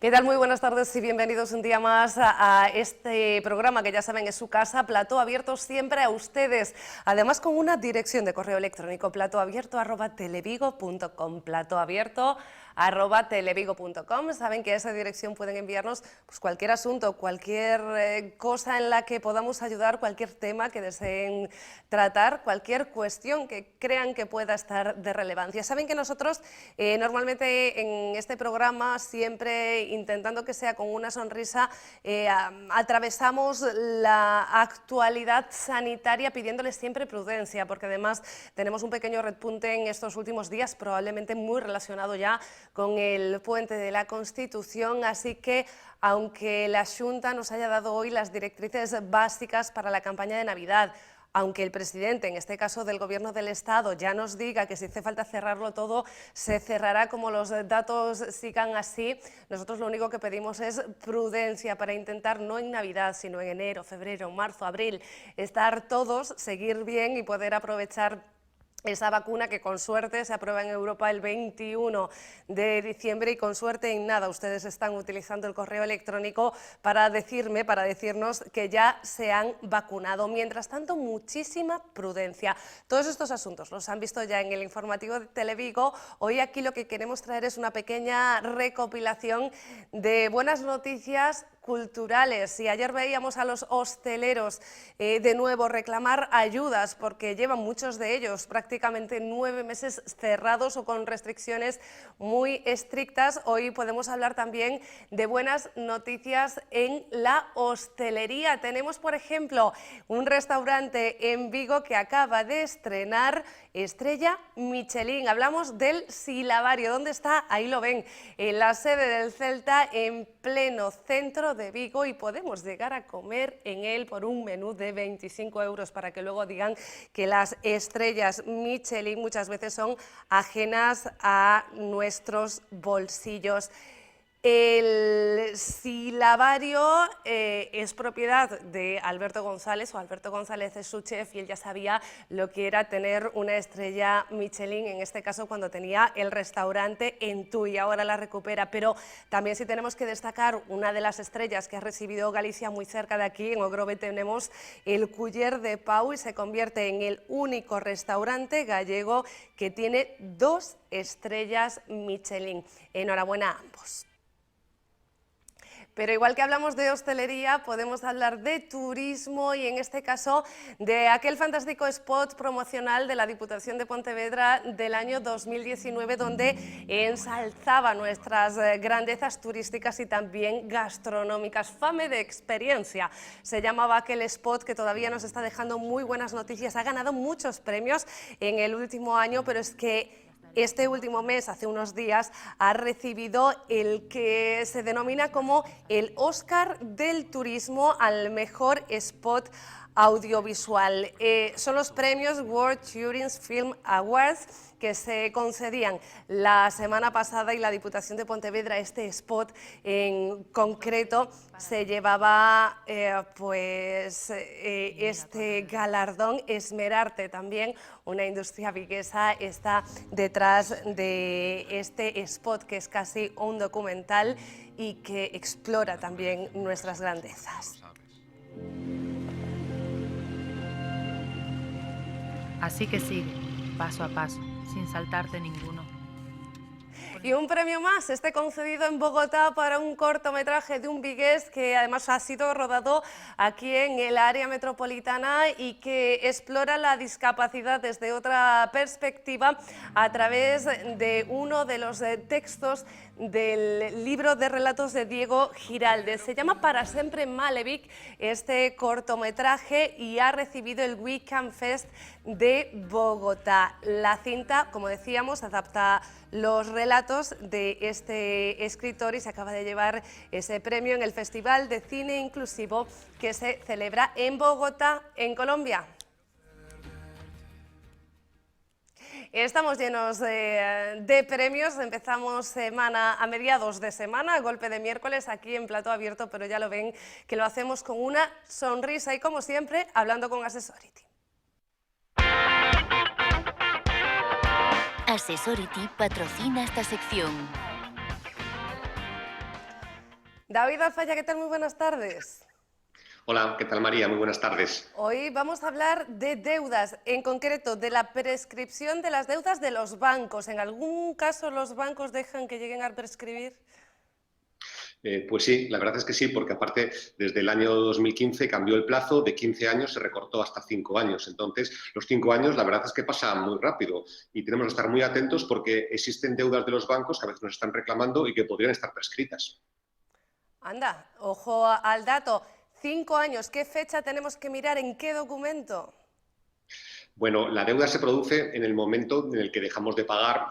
¿Qué tal? Muy buenas tardes y bienvenidos un día más a este programa que ya saben es su casa, Plató Abierto, siempre a ustedes. Además con una dirección de correo electrónico, platoabierto@televigo.com, platoabierto@televigo.com. Saben que a esa dirección pueden enviarnos pues, cualquier asunto, cualquier cosa en la que podamos ayudar, cualquier tema que deseen tratar, cualquier cuestión que crean que pueda estar de relevancia. Saben que nosotros normalmente en este programa siempre intentando que sea con una sonrisa, atravesamos la actualidad sanitaria pidiéndoles siempre prudencia, porque además tenemos un pequeño repunte en estos últimos días, probablemente muy relacionado ya con el puente de la Constitución, así que aunque la Xunta nos haya dado hoy las directrices básicas para la campaña de Navidad, aunque el presidente, en este caso del Gobierno del Estado, ya nos diga que si hace falta cerrarlo todo, se cerrará como los datos sigan así, nosotros lo único que pedimos es prudencia para intentar, no en Navidad, sino en enero, febrero, marzo, abril, estar todos, seguir bien y poder aprovechar esa vacuna que con suerte se aprueba en Europa el 21 de diciembre y con suerte en nada ustedes están utilizando el correo electrónico para decirnos que ya se han vacunado. Mientras tanto, muchísima prudencia. Todos estos asuntos los han visto ya en el informativo de Televigo. Hoy aquí lo que queremos traer es una pequeña recopilación de buenas noticias culturales. Y ayer veíamos a los hosteleros de nuevo reclamar ayudas porque llevan muchos de ellos prácticamente 9 meses cerrados o con restricciones muy estrictas. Hoy podemos hablar también de buenas noticias en la hostelería. Tenemos, por ejemplo, un restaurante en Vigo que acaba de estrenar estrella Michelin. Hablamos del Silabario. ¿Dónde está? Ahí lo ven, en la sede del Celta, en pleno centro de Vigo, y podemos llegar a comer en él por un menú de 25 euros, para que luego digan que las estrellas Michelin muchas veces son ajenas a nuestros bolsillos. El Silabario es propiedad de Alberto González, o Alberto González es su chef, y él ya sabía lo que era tener una estrella Michelin, en este caso cuando tenía el restaurante en Tui, ahora la recupera. Pero también sí tenemos que destacar una de las estrellas que ha recibido Galicia muy cerca de aquí. En Ogrove tenemos el Culler de Pau y se convierte en el único restaurante gallego que tiene 2 estrellas Michelin. Enhorabuena a ambos. Pero igual que hablamos de hostelería, podemos hablar de turismo y en este caso de aquel fantástico spot promocional de la Diputación de Pontevedra del año 2019, donde ensalzaba nuestras grandezas turísticas y también gastronómicas. Fame de experiencia se llamaba aquel spot, que todavía nos está dejando muy buenas noticias. Ha ganado muchos premios en el último año, pero es que este último mes, hace unos días, ha recibido el que se denomina como el Oscar del Turismo al mejor spot audiovisual. Son los premios World Tourism Film Awards que se concedían la semana pasada, y la Diputación de Pontevedra, este spot en concreto, se llevaba este galardón. Esmerarte, también una industria viguesa, está detrás de este spot, que es casi un documental y que explora también nuestras grandezas. Así que sigue, paso a paso, sin saltarte ninguno. Y un premio más, este concedido en Bogotá para un cortometraje de un vigués que además ha sido rodado aquí en el área metropolitana y que explora la discapacidad desde otra perspectiva a través de uno de los textos del libro de relatos de Diego Giraldes. Se llama Para Sempre Malevich este cortometraje y ha recibido el Weekend Fest de Bogotá. La cinta, como decíamos, adapta los relatos de este escritor y se acaba de llevar ese premio en el Festival de Cine Inclusivo que se celebra en Bogotá, en Colombia. Estamos llenos de premios. Empezamos semana a mediados de semana, a golpe de miércoles, aquí en Plató Abierto, pero ya lo ven que lo hacemos con una sonrisa y, como siempre, hablando con Accessority. Accessority patrocina esta sección. David Alfaya, ¿qué tal? Muy buenas tardes. Hola, ¿qué tal María? Muy buenas tardes. Hoy vamos a hablar de deudas, en concreto de la prescripción de las deudas de los bancos. ¿En algún caso los bancos dejan que lleguen a prescribir? Pues sí, la verdad es que sí, porque aparte desde el año 2015 cambió el plazo, de 15 años se recortó hasta 5 años. Entonces, los 5 años la verdad es que pasan muy rápido y tenemos que estar muy atentos porque existen deudas de los bancos que a veces nos están reclamando y que podrían estar prescritas. Anda, ojo al dato. 5 años, ¿qué fecha tenemos que mirar? ¿En qué documento? Bueno, la deuda se produce en el momento en el que dejamos de pagar,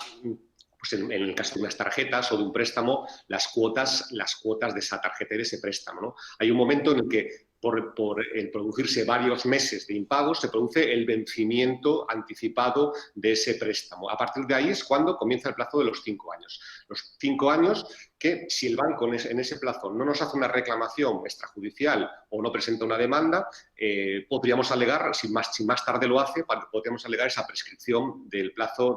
pues en el caso de unas tarjetas o de un préstamo, las cuotas de esa tarjeta y de ese préstamo, ¿no? Hay un momento en el que por el producirse varios meses de impagos se produce el vencimiento anticipado de ese préstamo. A partir de ahí es cuando comienza el plazo de los 5 años. Los 5 años que si el banco en ese plazo no nos hace una reclamación extrajudicial o no presenta una demanda, podríamos alegar, si más tarde lo hace, podríamos alegar esa prescripción del plazo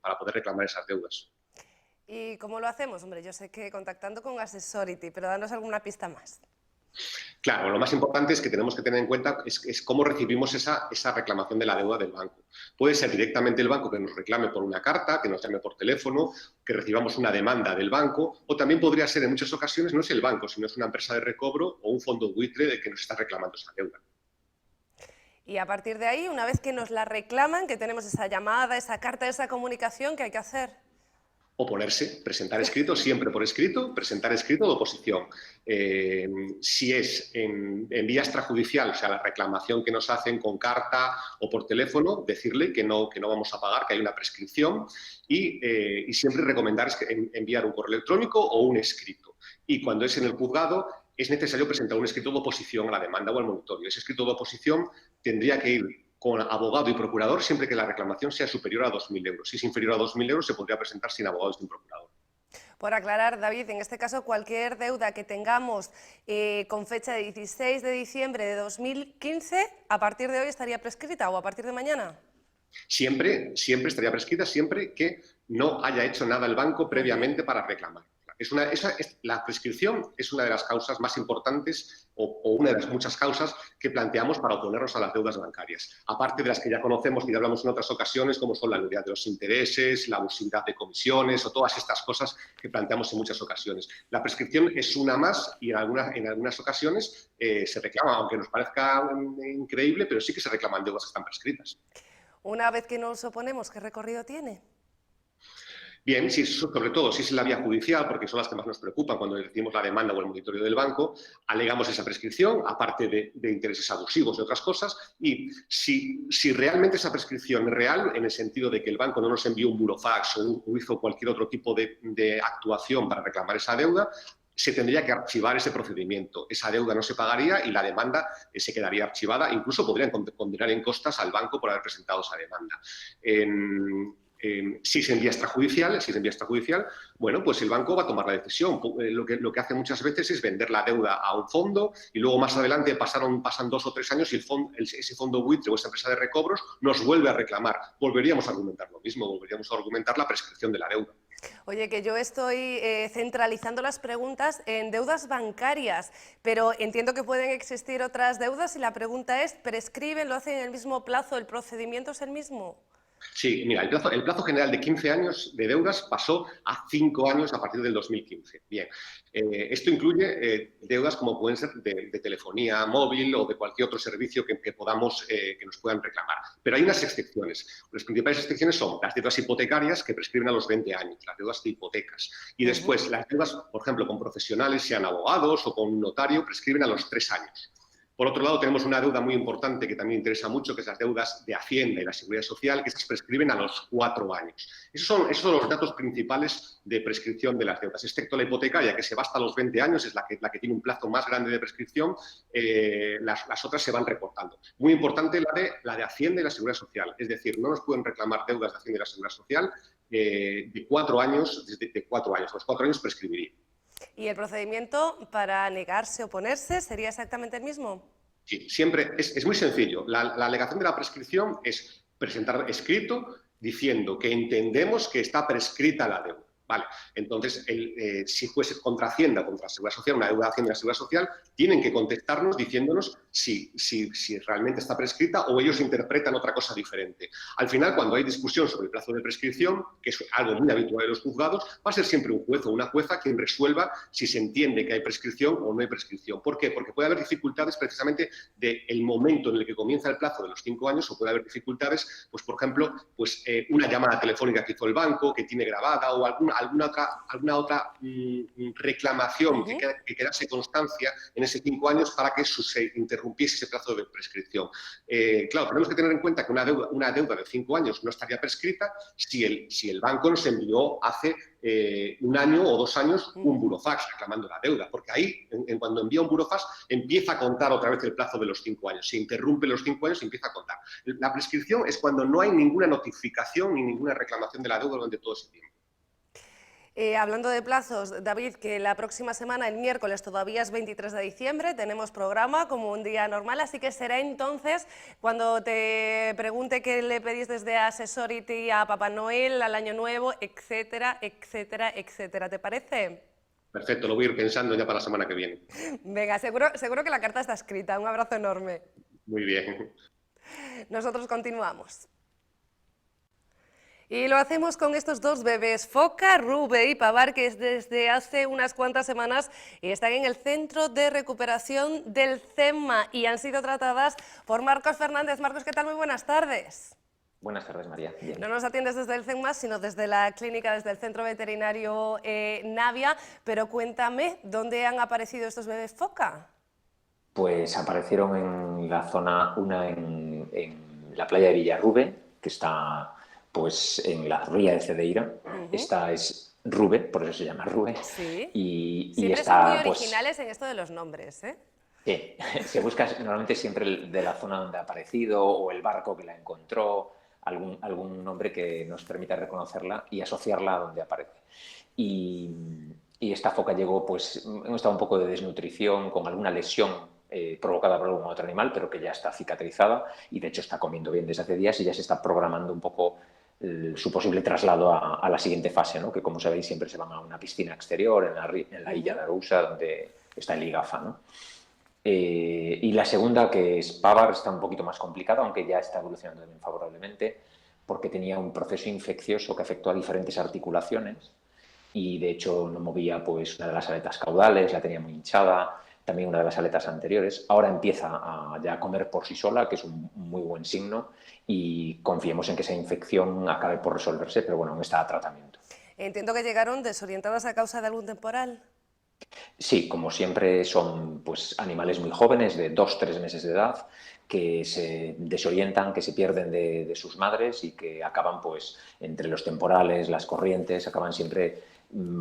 para poder reclamar esas deudas. ¿Y cómo lo hacemos? Hombre, yo sé que contactando con Assessority, pero danos alguna pista más. Claro, lo más importante es que tenemos que tener en cuenta es cómo recibimos esa reclamación de la deuda del banco. Puede ser directamente el banco que nos reclame por una carta, que nos llame por teléfono, que recibamos una demanda del banco, o también podría ser en muchas ocasiones no es el banco, sino es una empresa de recobro o un fondo buitre de que nos está reclamando esa deuda. Y a partir de ahí, una vez que nos la reclaman, que tenemos esa llamada, esa carta, esa comunicación, ¿qué hay que hacer? Oponerse, presentar escrito, siempre por escrito, presentar escrito de oposición. Si es en vía extrajudicial, o sea, la reclamación que nos hacen con carta o por teléfono, decirle que no vamos a pagar, que hay una prescripción y siempre recomendar enviar un correo electrónico o un escrito. Y cuando es en el juzgado, es necesario presentar un escrito de oposición a la demanda o al monitorio. Ese escrito de oposición tendría que ir con abogado y procurador siempre que la reclamación sea superior a 2.000 euros. Si es inferior a 2.000 euros, se podría presentar sin abogado y sin procurador. Por aclarar, David, en este caso cualquier deuda que tengamos con fecha de 16 de diciembre de 2015, ¿a partir de hoy estaría prescrita o a partir de mañana? Siempre estaría prescrita, siempre que no haya hecho nada el banco previamente para reclamar. La prescripción es una de las causas más importantes o una de las muchas causas que planteamos para oponernos a las deudas bancarias. Aparte de las que ya conocemos y ya hablamos en otras ocasiones, como son la nulidad de los intereses, la abusividad de comisiones o todas estas cosas que planteamos en muchas ocasiones. La prescripción es una más y en algunas ocasiones se reclama, aunque nos parezca increíble, pero sí que se reclaman deudas que están prescritas. Una vez que nos oponemos, ¿qué recorrido tiene? Bien, sí, sobre todo si es en la vía judicial, porque son las que más nos preocupan cuando decimos la demanda o el monitorio del banco, alegamos esa prescripción, aparte de intereses abusivos y otras cosas, y si realmente esa prescripción es real, en el sentido de que el banco no nos envió un burofax o hizo cualquier otro tipo de actuación para reclamar esa deuda, se tendría que archivar ese procedimiento. Esa deuda no se pagaría y la demanda se quedaría archivada. Incluso podrían condenar en costas al banco por haber presentado esa demanda. Si es en vía extrajudicial, bueno, pues el banco va a tomar la decisión. Lo que hace muchas veces es vender la deuda a un fondo y luego más adelante pasan 2 o 3 años y ese fondo buitre o esa empresa de recobros nos vuelve a reclamar. Volveríamos a argumentar lo mismo, volveríamos a argumentar la prescripción de la deuda. Oye, que yo estoy centralizando las preguntas en deudas bancarias, pero entiendo que pueden existir otras deudas y la pregunta es, ¿prescriben, lo hacen en el mismo plazo, el procedimiento es el mismo? Sí, mira, el plazo general de 15 años de deudas pasó a 5 años a partir del 2015. Bien, esto incluye deudas como pueden ser de telefonía móvil o de cualquier otro servicio que nos puedan reclamar. Pero hay unas excepciones. Las principales excepciones son las deudas hipotecarias que prescriben a los 20 años, las deudas de hipotecas. Y después las deudas, por ejemplo, con profesionales, sean abogados o con un notario, prescriben a los 3 años. Por otro lado, tenemos una deuda muy importante que también interesa mucho, que es las deudas de Hacienda y la Seguridad Social, que se prescriben a los 4 años. Esos son los datos principales de prescripción de las deudas. Excepto la hipotecaria, que se va hasta los 20 años, es la que tiene un plazo más grande de prescripción, las otras se van recortando. Muy importante la de Hacienda y la Seguridad Social. Es decir, no nos pueden reclamar deudas de Hacienda y la Seguridad Social de 4 años, desde 4 años. A los 4 años prescribiría. ¿Y el procedimiento para negarse o oponerse sería exactamente el mismo? Sí, siempre es muy sencillo. La alegación de la prescripción es presentar escrito diciendo que entendemos que está prescrita la deuda. Vale, entonces, si fuese contra Hacienda, contra la Seguridad Social, una deuda de Hacienda y la Seguridad Social, tienen que contestarnos diciéndonos si realmente está prescrita o ellos interpretan otra cosa diferente. Al final, cuando hay discusión sobre el plazo de prescripción, que es algo muy habitual en los juzgados, va a ser siempre un juez o una jueza quien resuelva si se entiende que hay prescripción o no hay prescripción. ¿Por qué? Porque puede haber dificultades precisamente del momento en el que comienza el plazo de los 5 años, o puede haber dificultades, pues por ejemplo, una llamada telefónica que hizo el banco, que tiene grabada, o alguna otra reclamación que quedase constancia en ese 5 años para que se interrumpiese ese plazo de prescripción. Claro, tenemos que tener en cuenta que una deuda de 5 años no estaría prescrita si el banco nos envió hace 1 año o 2 años un burofax reclamando la deuda, porque ahí, cuando envía un burofax, empieza a contar otra vez el plazo de los 5 años. Se interrumpe los 5 años y empieza a contar. La prescripción es cuando no hay ninguna notificación ni ninguna reclamación de la deuda durante todo ese tiempo. Hablando de plazos, David, que la próxima semana, el miércoles, todavía es 23 de diciembre, tenemos programa como un día normal, así que será entonces cuando te pregunte qué le pedís desde Assessority a Papá Noel, al Año Nuevo, etcétera, etcétera, etcétera. ¿Te parece? Perfecto, lo voy a ir pensando ya para la semana que viene. Venga, seguro que la carta está escrita. Un abrazo enorme. Muy bien. Nosotros continuamos. Y lo hacemos con estos dos bebés, Foca, Rube y Pavar, que desde hace unas cuantas semanas están en el Centro de Recuperación del CEMMA y han sido tratadas por Marcos Fernández. Marcos, ¿qué tal? Muy buenas tardes. Buenas tardes, María. Bien. No nos atiendes desde el CEMMA, sino desde la clínica, desde el Centro Veterinario Navia, pero cuéntame, ¿dónde han aparecido estos bebés Foca? Pues aparecieron en la zona, una en la playa de Villarrube, que está pues en la ría de Cedeira. Esta es Rube, por eso se llama Rube. Sí. Y siempre está, son muy originales en esto de los nombres, ¿eh? Sí, se busca normalmente siempre de la zona donde ha aparecido o el barco que la encontró, algún nombre que nos permita reconocerla y asociarla a donde aparece. Y esta foca llegó, pues, hemos estado un poco de desnutrición, con alguna lesión provocada por algún otro animal, pero que ya está cicatrizada y de hecho está comiendo bien desde hace días y ya se está programando un poco su posible traslado a la siguiente fase, ¿no? Que como sabéis siempre se van a una piscina exterior en la Illa de Arousa, donde está el IGAFA, ¿no? Y la segunda, que es Pavar, está un poquito más complicada, aunque ya está evolucionando también favorablemente, porque tenía un proceso infeccioso que afectó a diferentes articulaciones y de hecho no movía pues una de las aletas caudales, la tenía muy hinchada, también una de las aletas anteriores. Ahora empieza ya a comer por sí sola, que es un muy buen signo, y confiemos en que esa infección acabe por resolverse, pero bueno, aún está a tratamiento. Entiendo que llegaron desorientadas a causa de algún temporal. Sí, como siempre son pues, animales muy jóvenes, de 2-3 meses de edad, que se desorientan, que se pierden de sus madres y que acaban pues, entre los temporales, las corrientes, acaban siempre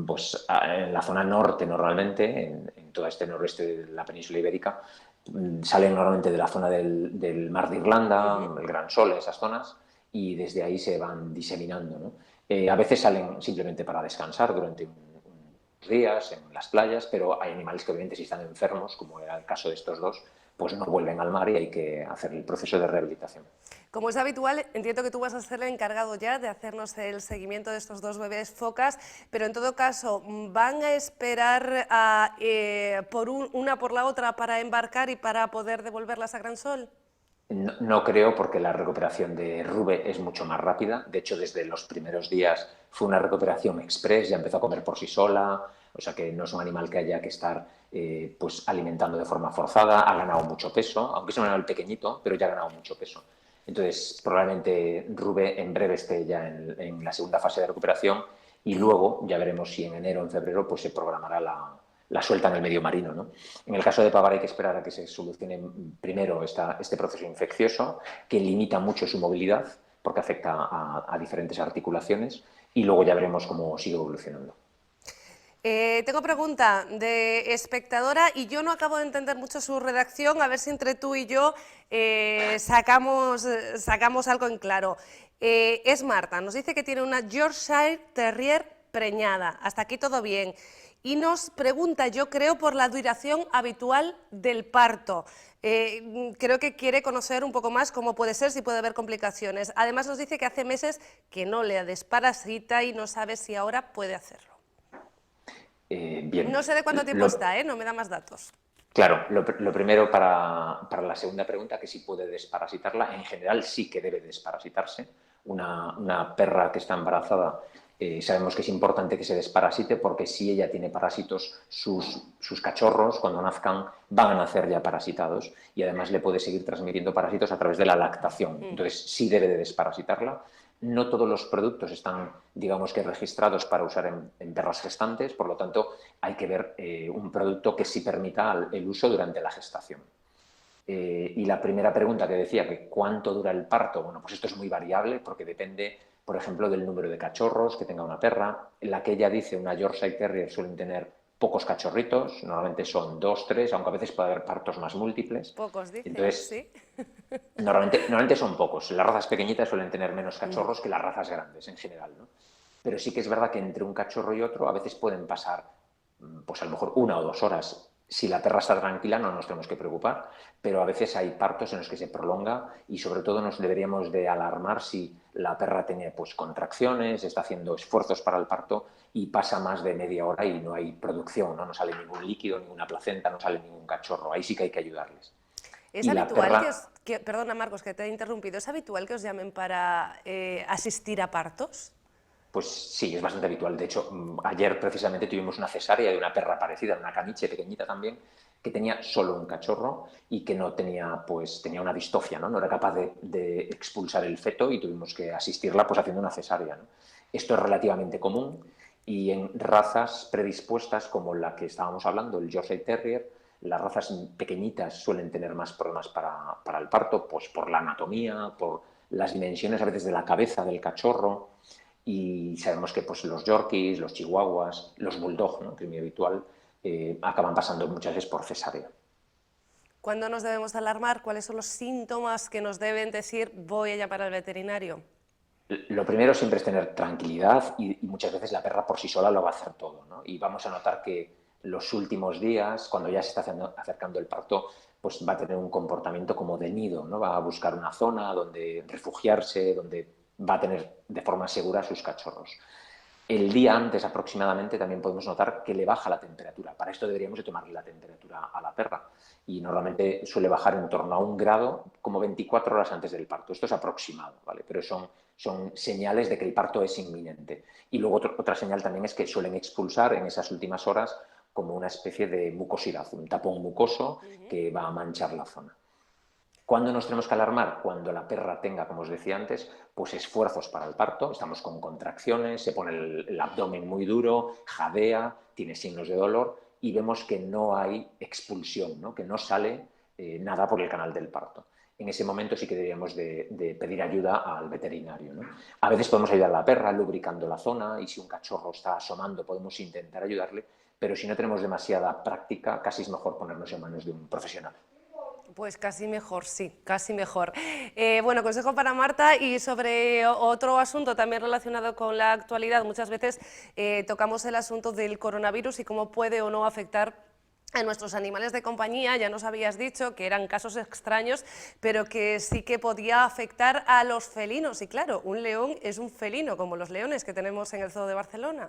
pues, en la zona norte normalmente, en todo este noroeste de la península ibérica. Salen normalmente de la zona del Mar de Irlanda, el Gran Sol, esas zonas, y desde ahí se van diseminando, ¿no? A veces salen simplemente para descansar durante días en las playas, pero hay animales que obviamente si están enfermos, como era el caso de estos dos, pues no vuelven al mar y hay que hacer el proceso de rehabilitación. Como es habitual, entiendo que tú vas a ser el encargado ya de hacernos el seguimiento de estos dos bebés focas, pero en todo caso, ¿van a esperar una por la otra para embarcar y para poder devolverlas a Gran Sol? No creo, porque la recuperación de Rube es mucho más rápida. De hecho, desde los primeros días fue una recuperación express, ya empezó a comer por sí sola, o sea que no es un animal que haya que estar pues alimentando de forma forzada. Ha ganado mucho peso, aunque es un animal pequeñito, pero ya ha ganado mucho peso. Entonces, probablemente Rube en breve esté ya en la segunda fase de recuperación y luego ya veremos si en enero o en febrero pues se programará la suelta en el medio marino, ¿no? En el caso de Pavar hay que esperar a que se solucione primero este proceso infeccioso que limita mucho su movilidad porque afecta a diferentes articulaciones y luego ya veremos cómo sigue evolucionando. Tengo pregunta de espectadora y yo no acabo de entender mucho su redacción, a ver si entre tú y yo sacamos algo en claro. Es Marta, nos dice que tiene una Yorkshire Terrier preñada, hasta aquí todo bien. y nos pregunta, yo creo, por la duración habitual del parto. Creo que quiere conocer un poco más cómo puede ser, si puede haber complicaciones. Además nos dice que hace meses que no le desparasita y no sabe si ahora puede hacerlo. Bien. No sé de cuánto tiempo está, no me da más datos. Claro, lo primero para la segunda pregunta, que si puede desparasitarla, en general sí que debe desparasitarse. Una perra que está embarazada, sabemos que es importante que se desparasite porque si ella tiene parásitos, sus cachorros cuando nazcan van a nacer ya parasitados y además le puede seguir transmitiendo parásitos a través de la lactación. Entonces sí debe de desparasitarla. No todos los productos están, digamos que, registrados para usar en perras gestantes, por lo tanto hay que ver un producto que sí permita el uso durante la gestación. Y la primera pregunta que decía, que ¿cuánto dura el parto? Bueno, pues esto es muy variable porque depende, por ejemplo, del número de cachorros que tenga una perra. La que ella dice, una Yorkshire Terrier, suelen tener pocos cachorritos, normalmente son 2, 3, aunque a veces puede haber partos más múltiples. Pocos, dice, entonces, sí. Normalmente son pocos. Las razas pequeñitas suelen tener menos cachorros que las razas grandes en general, ¿no? Pero sí que es verdad que entre un cachorro y otro a veces pueden pasar, pues a lo mejor 1 o 2 horas. Si la perra está tranquila no nos tenemos que preocupar, pero a veces hay partos en los que se prolonga y sobre todo nos deberíamos de alarmar si la perra tiene pues contracciones, está haciendo esfuerzos para el parto y pasa más de media hora y no hay producción, no sale ningún líquido, ninguna placenta, no sale ningún cachorro. Ahí sí que hay que ayudarles. ¿Es habitual perdona Marcos que te he interrumpido, ¿es habitual que os llamen para asistir a partos? Pues sí, es bastante habitual. De hecho, ayer precisamente tuvimos una cesárea de una perra parecida, una caniche pequeñita también, que tenía solo un cachorro y que no tenía, pues tenía una distocia, ¿no? No era capaz de expulsar el feto y tuvimos que asistirla pues haciendo una cesárea, ¿no? Esto es relativamente común y en razas predispuestas como la que estábamos hablando, el Yorkshire Terrier, las razas pequeñitas suelen tener más problemas para el parto, pues por la anatomía, por las dimensiones a veces de la cabeza del cachorro. Y sabemos que pues, los yorkies, los chihuahuas, los bulldog, ¿no? Que es muy habitual, acaban pasando muchas veces por cesárea. ¿Cuándo nos debemos alarmar? ¿Cuáles son los síntomas que nos deben decir voy a llamar al veterinario? Lo primero siempre es tener tranquilidad y muchas veces la perra por sí sola lo va a hacer todo, ¿no? Y vamos a notar que los últimos días, cuando ya se está acercando el parto, pues va a tener un comportamiento como de nido, ¿no? Va a buscar una zona donde refugiarse, donde va a tener de forma segura a sus cachorros. El día antes aproximadamente también podemos notar que le baja la temperatura. Para esto deberíamos de tomarle la temperatura a la perra y normalmente suele bajar en torno a 1 grado como 24 horas antes del parto. Esto es aproximado, ¿vale? Pero son señales de que el parto es inminente. Y luego otra señal también es que suelen expulsar en esas últimas horas como una especie de mucosidad, un tapón mucoso que va a manchar la zona. ¿Cuándo nos tenemos que alarmar? Cuando la perra tenga, como os decía antes, pues esfuerzos para el parto, estamos con contracciones, se pone el abdomen muy duro, jadea, tiene signos de dolor y vemos que no hay expulsión, ¿no? Que no sale nada por el canal del parto. En ese momento sí que deberíamos de pedir ayuda al veterinario, ¿no? A veces podemos ayudar a la perra lubricando la zona y si un cachorro está asomando podemos intentar ayudarle, pero si no tenemos demasiada práctica casi es mejor ponernos en manos de un profesional. Pues casi mejor, sí, casi mejor. Bueno, consejo para Marta y sobre otro asunto también relacionado con la actualidad. Muchas veces tocamos el asunto del coronavirus y cómo puede o no afectar a nuestros animales de compañía. Ya nos habías dicho que eran casos extraños, pero que sí que podía afectar a los felinos. Y claro, un león es un felino, como los leones que tenemos en el Zoo de Barcelona.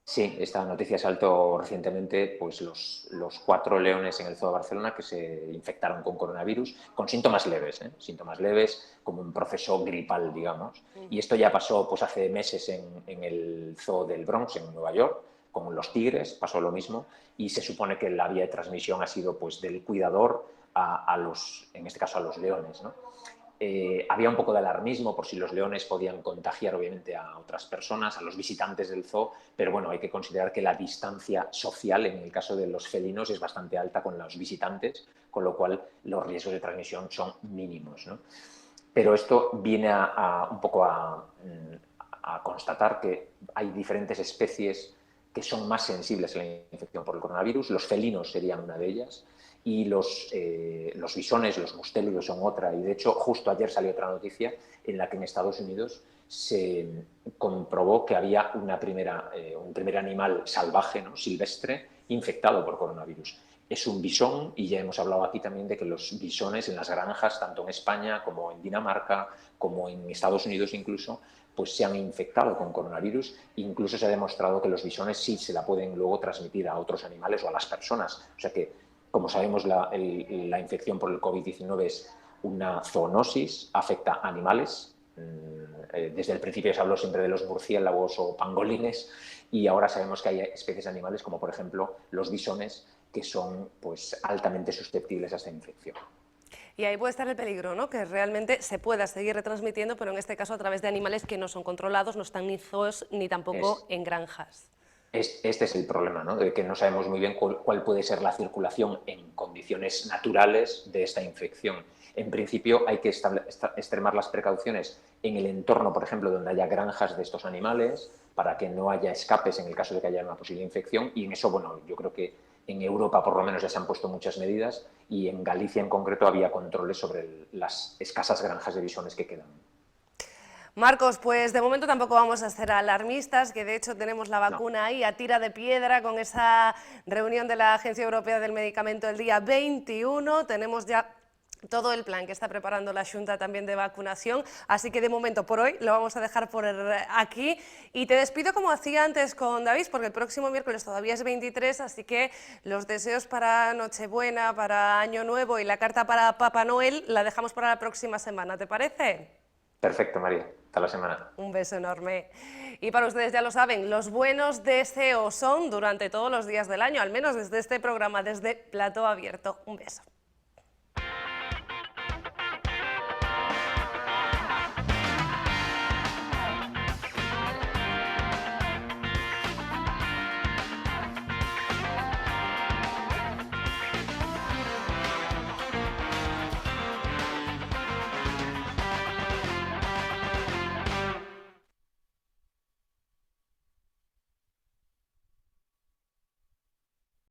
Sí, esta noticia saltó recientemente, pues los 4 leones en el Zoo de Barcelona que se infectaron con coronavirus, con síntomas leves, síntomas leves, como un proceso gripal, digamos. Y esto ya pasó pues hace meses en el Zoo del Bronx, en Nueva York, con los tigres, pasó lo mismo, y se supone que la vía de transmisión ha sido pues del cuidador a los, en este caso a los leones, ¿no? Había un poco de alarmismo por si los leones podían contagiar obviamente a otras personas, a los visitantes del zoo, pero bueno, hay que considerar que la distancia social en el caso de los felinos es bastante alta con los visitantes, con lo cual los riesgos de transmisión son mínimos, ¿no? Pero esto viene un poco a constatar que hay diferentes especies que son más sensibles a la infección por el coronavirus. Los felinos serían una de ellas y los bisones, los mustélidos son otra. Y de hecho, justo ayer salió otra noticia en la que en Estados Unidos se comprobó que había un primer animal salvaje, ¿no?, silvestre, infectado por coronavirus. Es un bisón, y ya hemos hablado aquí también de que los bisones en las granjas, tanto en España como en Dinamarca, como en Estados Unidos incluso, pues se han infectado con coronavirus. Incluso se ha demostrado que los bisones sí se la pueden luego transmitir a otros animales o a las personas. O sea que, como sabemos, la infección por el COVID-19 es una zoonosis, afecta a animales. Desde el principio se habló siempre de los murciélagos o pangolines, y ahora sabemos que hay especies animales como, por ejemplo, los bisones, que son pues altamente susceptibles a esta infección. Y ahí puede estar el peligro, ¿no?, que realmente se pueda seguir retransmitiendo, pero en este caso a través de animales que no son controlados, no están ni zoos ni tampoco en granjas. Este es el problema, ¿no?, de que no sabemos muy bien cuál puede ser la circulación en condiciones naturales de esta infección. En principio hay que extremar las precauciones en el entorno, por ejemplo, donde haya granjas de estos animales, para que no haya escapes en el caso de que haya una posible infección, y en eso, bueno, yo creo que en Europa por lo menos ya se han puesto muchas medidas, y en Galicia en concreto había controles sobre las escasas granjas de bisones que quedan. Marcos, pues de momento tampoco vamos a ser alarmistas, que de hecho tenemos la vacuna ahí a tira de piedra con esa reunión de la Agencia Europea del Medicamento el día 21, tenemos ya todo el plan que está preparando la Xunta también de vacunación, así que de momento por hoy lo vamos a dejar por aquí y te despido como hacía antes con David, porque el próximo miércoles todavía es 23, así que los deseos para Nochebuena, para Año Nuevo y la carta para Papá Noel la dejamos para la próxima semana, ¿te parece? Perfecto, María. Hasta la semana. Un beso enorme. Y para ustedes ya lo saben, los buenos deseos son durante todos los días del año, al menos desde este programa, desde Plató Abierto. Un beso.